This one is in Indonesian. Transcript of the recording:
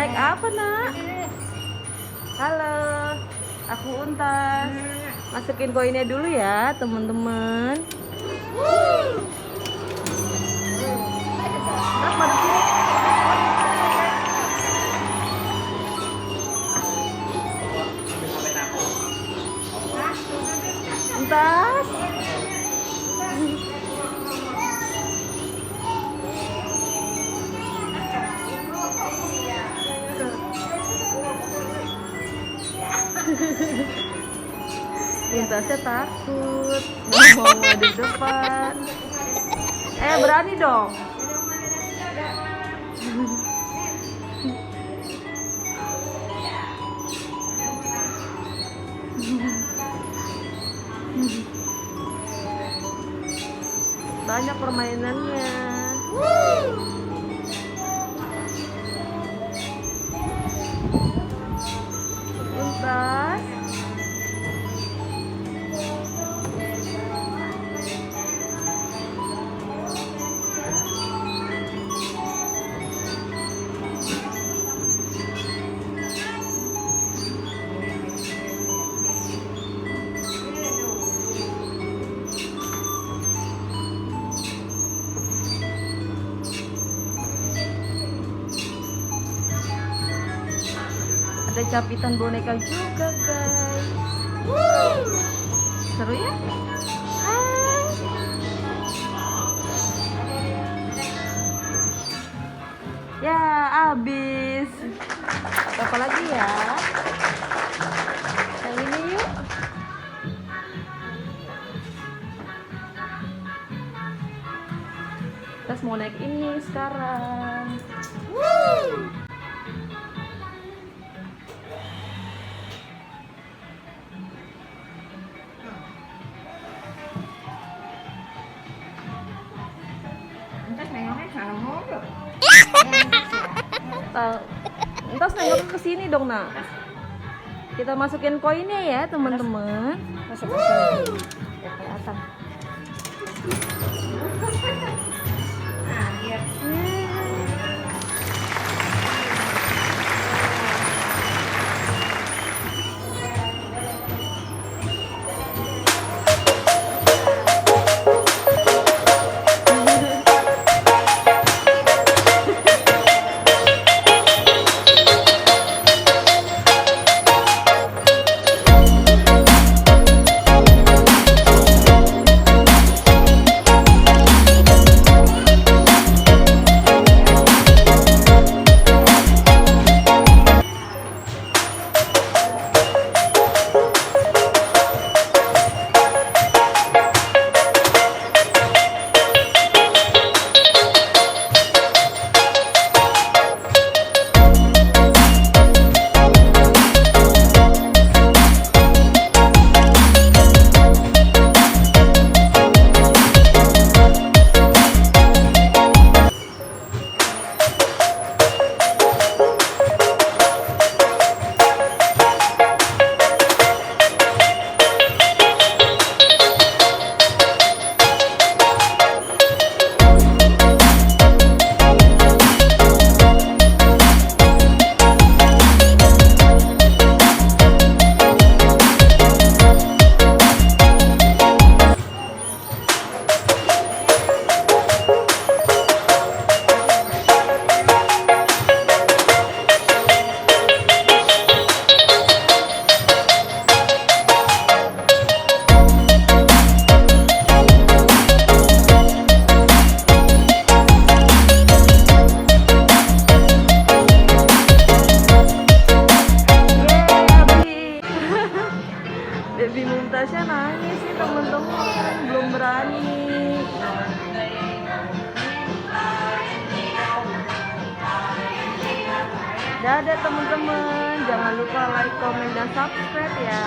naik apa, Nak? Halo, aku Untas. Masukin koinnya dulu ya, teman-teman. Untas. Untasnya takut, nggak mau di depan. Berani dong. Banyak permainannya. Untas. Ada capitan boneka juga, guys. Seru ya? Ya, habis. Apa lagi ya? Yang ini yuk. Kita mau naik ini sekarang. Entas nengok ke sini dong, Nak. Kita masukin koinnya ya, teman-teman. Masuk ke sini. Ya, kelihatan. Nah, lihat. Baby Mumtaznya nangis nih, teman-teman, belum berani. Dadah teman-teman, jangan lupa like, komen, dan subscribe ya.